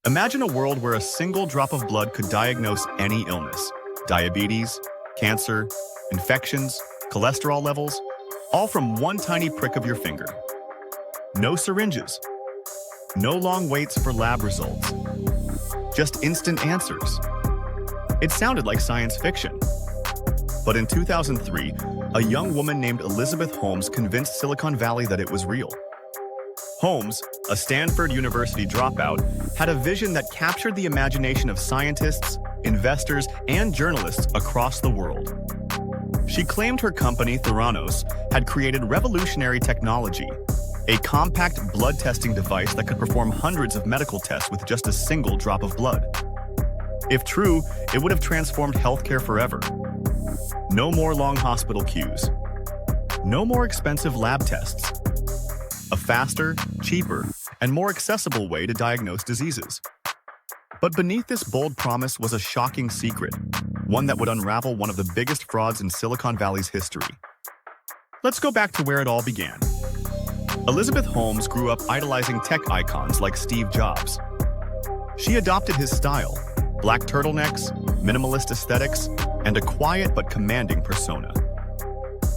Imagine a world where a single drop of blood could diagnose any illness: diabetes, cancer, infections, cholesterol levels, all from one tiny prick of your finger. No syringes, no long waits for lab results, just instant answers. It sounded like science fiction. But in 2003, a young woman named Elizabeth Holmes convinced Silicon Valley that it was real. Holmes, a Stanford University dropout, had a vision that captured the imagination of scientists, investors, and journalists across the world. She claimed her company, Theranos, had created revolutionary technology, a compact blood testing device that could perform hundreds of medical tests with just a single drop of blood. If true, it would have transformed healthcare forever. No more long hospital queues. No more expensive lab tests. A faster, cheaper, and more accessible way to diagnose diseases. But beneath this bold promise was a shocking secret, one that would unravel one of the biggest frauds in Silicon Valley's history. Let's go back to where it all began. Elizabeth Holmes grew up idolizing tech icons like Steve Jobs. She adopted his style: black turtlenecks, minimalist aesthetics, and a quiet but commanding persona.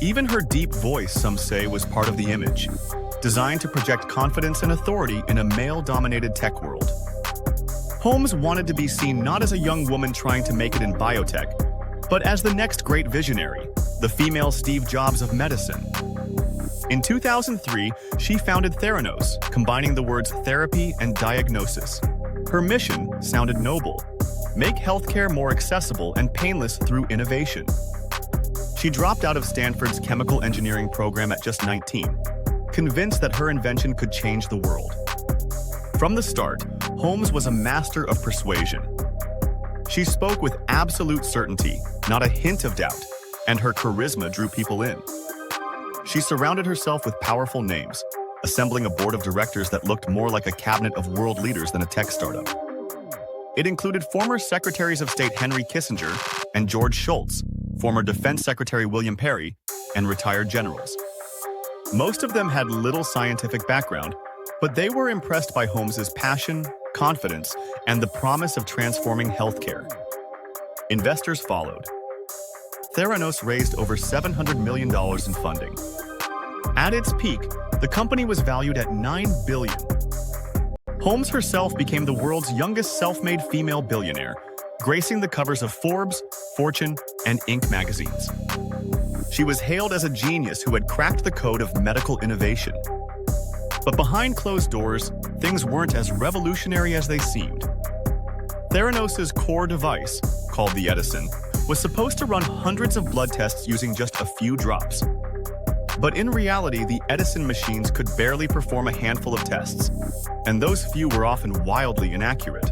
Even her deep voice, some say, was part of the image, designed to project confidence and authority in a male-dominated tech world. Holmes wanted to be seen not as a young woman trying to make it in biotech, but as the next great visionary, the female Steve Jobs of medicine. In 2003, she founded Theranos, combining the words therapy and diagnosis. Her mission sounded noble: make healthcare more accessible and painless through innovation. She dropped out of Stanford's chemical engineering program at just 19, convinced that her invention could change the world. From the start, Holmes was a master of persuasion. She spoke with absolute certainty, not a hint of doubt, and her charisma drew people in. She surrounded herself with powerful names, assembling a board of directors that looked more like a cabinet of world leaders than a tech startup. It included former Secretaries of State Henry Kissinger and George Shultz, former Defense Secretary William Perry, and retired generals. Most of them had little scientific background, but they were impressed by Holmes's passion, confidence, and the promise of transforming healthcare. Investors followed. Theranos raised over $700 million in funding. At its peak, the company was valued at $9 billion. Holmes herself became the world's youngest self-made female billionaire, gracing the covers of Forbes, Fortune, and Inc. magazines. She was hailed as a genius who had cracked the code of medical innovation. But behind closed doors, things weren't as revolutionary as they seemed. Theranos' core device, called the Edison, was supposed to run hundreds of blood tests using just a few drops. But in reality, the Edison machines could barely perform a handful of tests, and those few were often wildly inaccurate.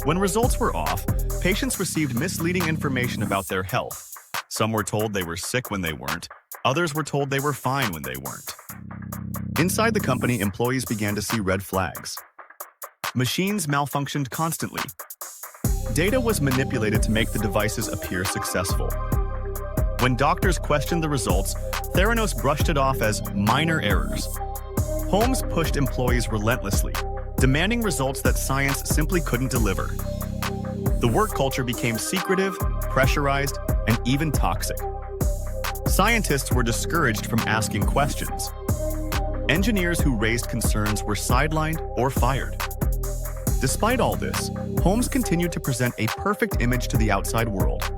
When results were off, patients received misleading information about their health. Some were told they were sick when they weren't. Others were told they were fine when they weren't. Inside the company, employees began to see red flags. Machines malfunctioned constantly. Data was manipulated to make the devices appear successful. When doctors questioned the results, Theranos brushed it off as minor errors. Holmes pushed employees relentlessly, demanding results that science simply couldn't deliver. The work culture became secretive, pressurized, and even toxic. Scientists were discouraged from asking questions. Engineers who raised concerns were sidelined or fired. Despite all this, Holmes continued to present a perfect image to the outside world.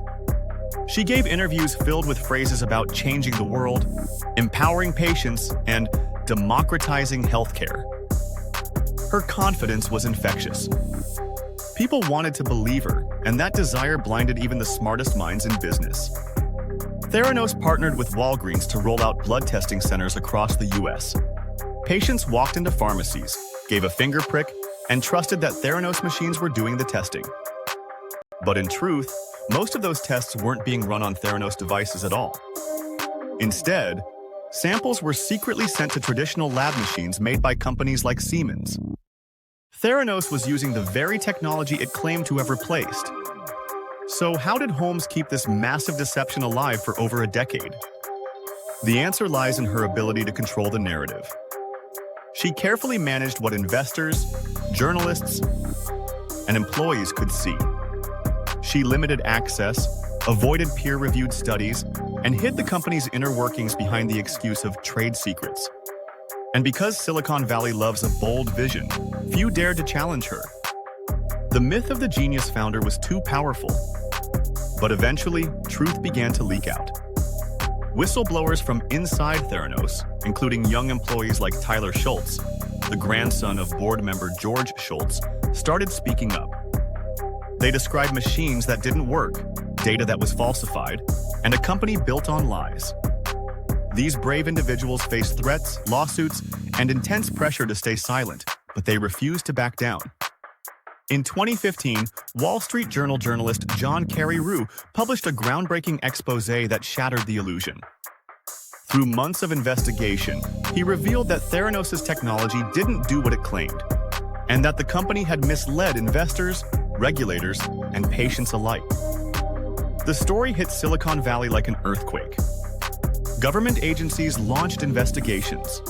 She gave interviews filled with phrases about changing the world, empowering patients, and democratizing healthcare. Her confidence was infectious. People wanted to believe her, and that desire blinded even the smartest minds in business. Theranos partnered with Walgreens to roll out blood testing centers across the U.S. Patients walked into pharmacies, gave a finger prick, and trusted that Theranos machines were doing the testing. But in truth, most of those tests weren't being run on Theranos devices at all. Instead, samples were secretly sent to traditional lab machines made by companies like Siemens. Theranos was using the very technology it claimed to have replaced. So how did Holmes keep this massive deception alive for over a decade? The answer lies in her ability to control the narrative. She carefully managed what investors, journalists, and employees could see. She limited access, avoided peer-reviewed studies, and hid the company's inner workings behind the excuse of trade secrets. And because Silicon Valley loves a bold vision, few dared to challenge her. The myth of the genius founder was too powerful. But eventually, truth began to leak out. Whistleblowers from inside Theranos, including young employees like Tyler Schultz, the grandson of board member George Schultz, started speaking up. They described machines that didn't work, data that was falsified, and a company built on lies. These brave individuals faced threats, lawsuits, and intense pressure to stay silent, but they refused to back down. In 2015, Wall Street Journal journalist John Carreyrou published a groundbreaking expose that shattered the illusion. Through months of investigation, he revealed that Theranos' technology didn't do what it claimed, and that the company had misled investors, regulators, and patients alike. The story hit Silicon Valley like an earthquake. Government agencies launched investigations.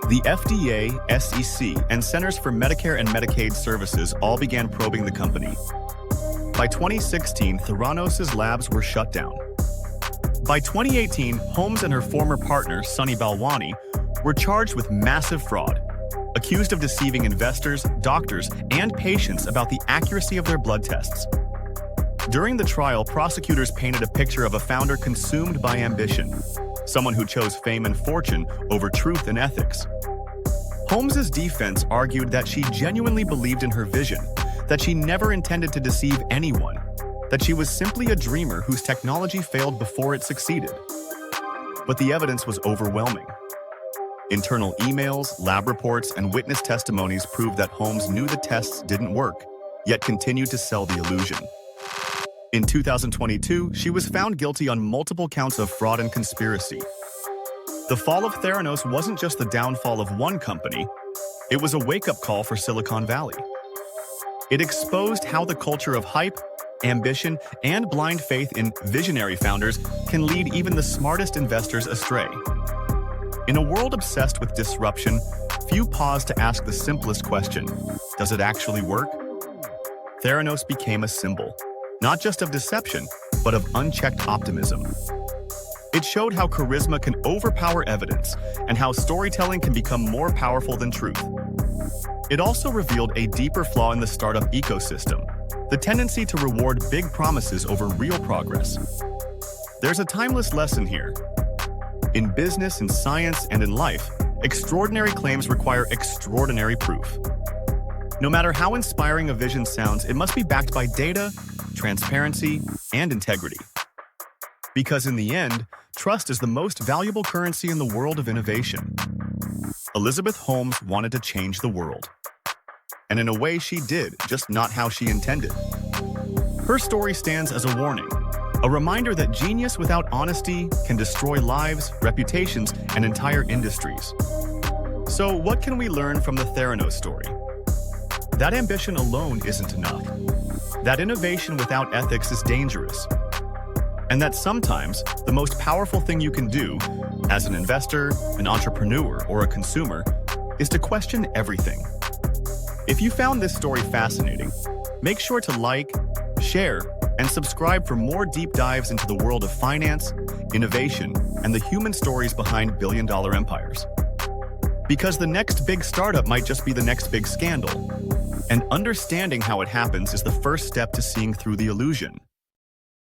The FDA, SEC, and Centers for Medicare and Medicaid Services all began probing the company. By 2016, Theranos' labs were shut down. By 2018, Holmes and her former partner, Sunny Balwani, were charged with massive fraud, accused of deceiving investors, doctors, and patients about the accuracy of their blood tests. During the trial, prosecutors painted a picture of a founder consumed by ambition, someone who chose fame and fortune over truth and ethics. Holmes's defense argued that she genuinely believed in her vision, that she never intended to deceive anyone, that she was simply a dreamer whose technology failed before it succeeded. But the evidence was overwhelming. Internal emails, lab reports, and witness testimonies proved that Holmes knew the tests didn't work, yet continued to sell the illusion. In 2022, she was found guilty on multiple counts of fraud and conspiracy. The fall of Theranos wasn't just the downfall of one company, it was a wake-up call for Silicon Valley. It exposed how the culture of hype, ambition, and blind faith in visionary founders can lead even the smartest investors astray. In a world obsessed with disruption, few pause to ask the simplest question: does it actually work? Theranos became a symbol, not just of deception, but of unchecked optimism. It showed how charisma can overpower evidence and how storytelling can become more powerful than truth. It also revealed a deeper flaw in the startup ecosystem: the tendency to reward big promises over real progress. There's a timeless lesson here. In business, in science, and in life, extraordinary claims require extraordinary proof. No matter how inspiring a vision sounds, it must be backed by data, transparency, and integrity. Because in the end, trust is the most valuable currency in the world of innovation. Elizabeth Holmes wanted to change the world. And in a way she did, just not how she intended. Her story stands as a warning, a reminder that genius without honesty can destroy lives, reputations, and entire industries. So what can we learn from the Theranos story? That ambition alone isn't enough. That innovation without ethics is dangerous. And that sometimes the most powerful thing you can do, as an investor, an entrepreneur, or a consumer, is to question everything. If you found this story fascinating, make sure to like, share, and subscribe for more deep dives into the world of finance, innovation, and the human stories behind billion-dollar empires. Because the next big startup might just be the next big scandal, and understanding how it happens is the first step to seeing through the illusion.